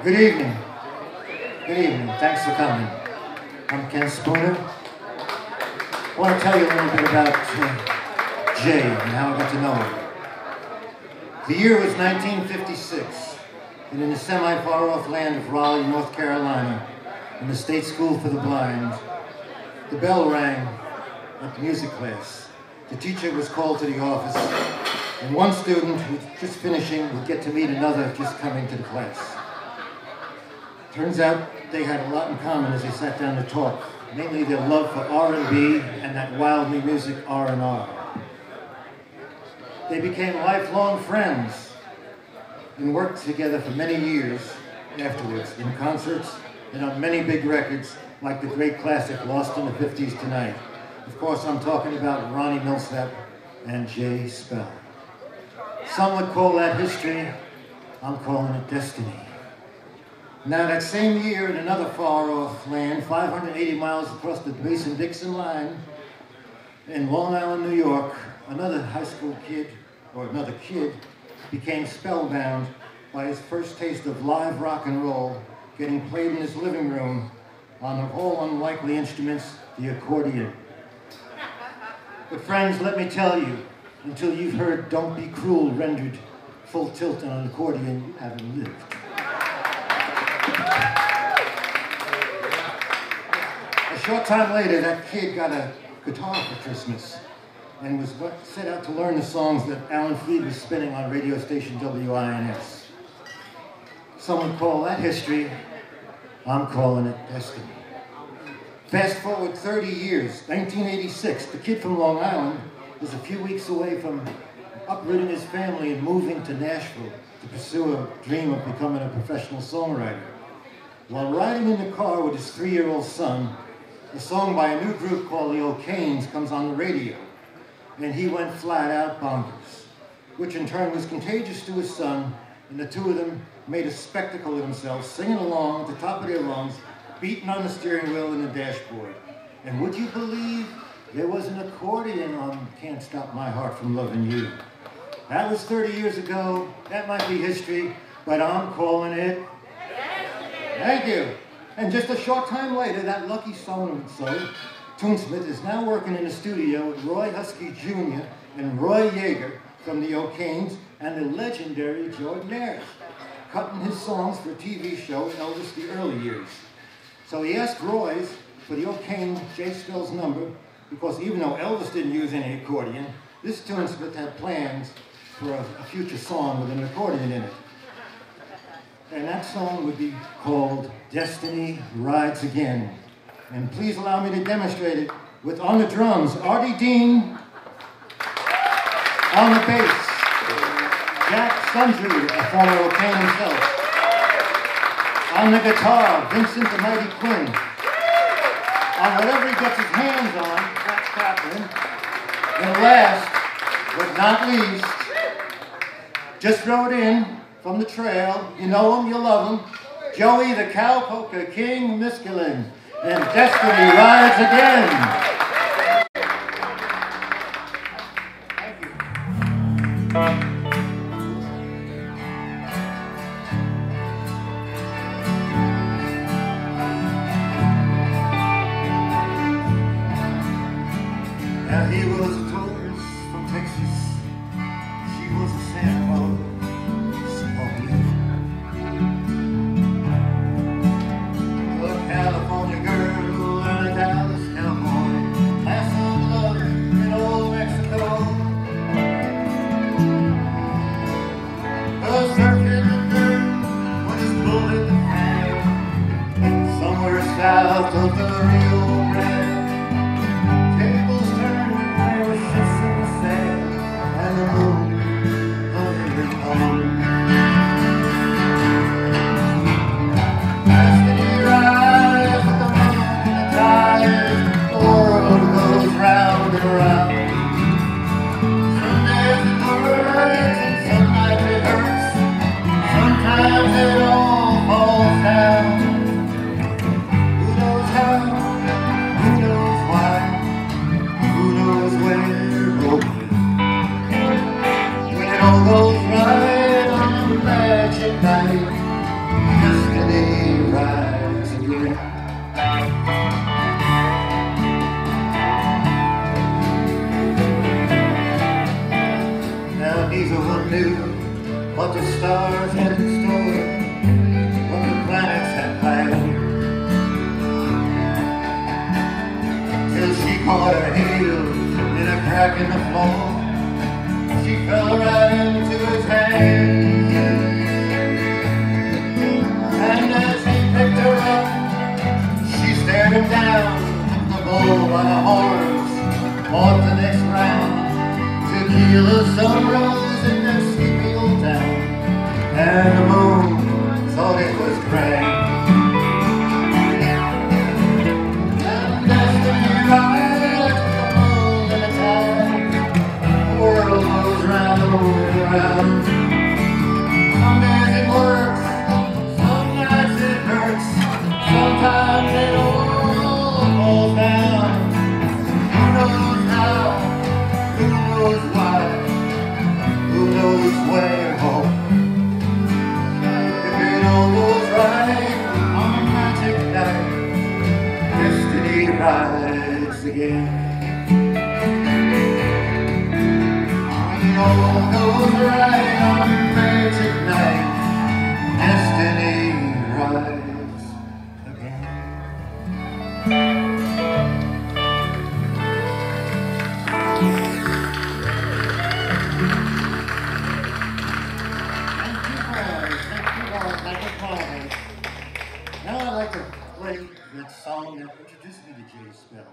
Good evening. Good evening. Thanks for coming. I'm Ken Spooner. I want to tell you a little bit about Jay and how I got to know him. The year was 1956, and in the semi-far-off land of Raleigh, North Carolina, in the State School for the Blind, the bell rang at the music class. The teacher was called to the office, and one student who was just finishing would get to meet another just coming to the class. Turns out they had a lot in common as they sat down to talk, mainly their love for R&B and that wildly music R&R. They became lifelong friends and worked together for many years afterwards in concerts and on many big records like the great classic Lost in the 50s Tonight. Of course, I'm talking about Ronnie Milsap and Jay Spell. Some would call that history. I'm calling it destiny. Now, that same year, in another far-off land, 580 miles across the Mason-Dixon line, in Long Island, New York, another high school kid, or another kid, became spellbound by his first taste of live rock and roll, getting played in his living room on of all unlikely instruments, the accordion. But friends, let me tell you, until you've heard Don't Be Cruel rendered full tilt on an accordion, you haven't lived. A short time later, that kid got a guitar for Christmas and was set out to learn the songs that Alan Freed was spinning on radio station WINS. Some would call that history. I'm calling it destiny. Fast forward 30 years, 1986, the kid from Long Island was a few weeks away from uprooting his family and moving to Nashville to pursue a dream of becoming a professional songwriter. While riding in the car with his 3-year-old son, a song by a new group called the O'Kanes comes on the radio, and he went flat out bonkers, which in turn was contagious to his son, and the two of them made a spectacle of themselves, singing along at the top of their lungs, beating on the steering wheel and the dashboard. And would you believe there was an accordion on Can't Stop My Heart from Loving You? That was 30 years ago. That might be history, but I'm calling it. Thank you. And just a short time later, that lucky so-and-so, Toonsmith, is now working in the studio with Roy Husky Jr. and Roy Yeager from the O'Kanes and the legendary Jordan Ayers, cutting his songs for a TV show Elvis the early years. So he asked Roy for the O'Kane Jay Spell's number because even though Elvis didn't use any accordion, this Toonsmith had plans for a future song with an accordion in it. And that song would be called Destiny Rides Again. And please allow me to demonstrate it with, on the drums, Ardie Dean, on the bass, Jack Sundrud, a former O'Kane himself, on the guitar, Vincent the Mighty Quinn, on whatever he gets his hands on, Fats Kaplin, and last but not least, just rode in from the trail, you know him, you love him, Joey the Cowpoker King Miskulin, and Destiny Rides Again. Thank you. Now he was a tourist from Texas, she was a San Paulo. California girl and a Dallas cowboy, last of love in old Mexico. A surfing girl with his bullet in hand, somewhere south of the Rio Grande. Tables turned, there were ships in the sand, and the moon hung in home. Destiny rides with the moon and the tide, the world goes round and round. Some days it works and some nights it hurts, sometimes it all falls down. Who knows how? neither one knew what the stars had in store, what the planets had planned. Till she caught her heel in a crack in the floor. She fell right into his hand. And as he picked her up, she stared him down, the bull by the horns, fought the next round. Tequila sun rose in that sleepy old town, and the moon thought it was grand. And destiny rides the moon and the tide, the world goes round and round. Some days it works, some nights it hurts, sometimes it all falls down. Who knows how? Who knows why? Who knows where? Oh, if it all goes right on a magic night, destiny rides again. If it all goes right on a magic night, destiny rides again. Now I'd like to play that song that introduced me to Jay Spell.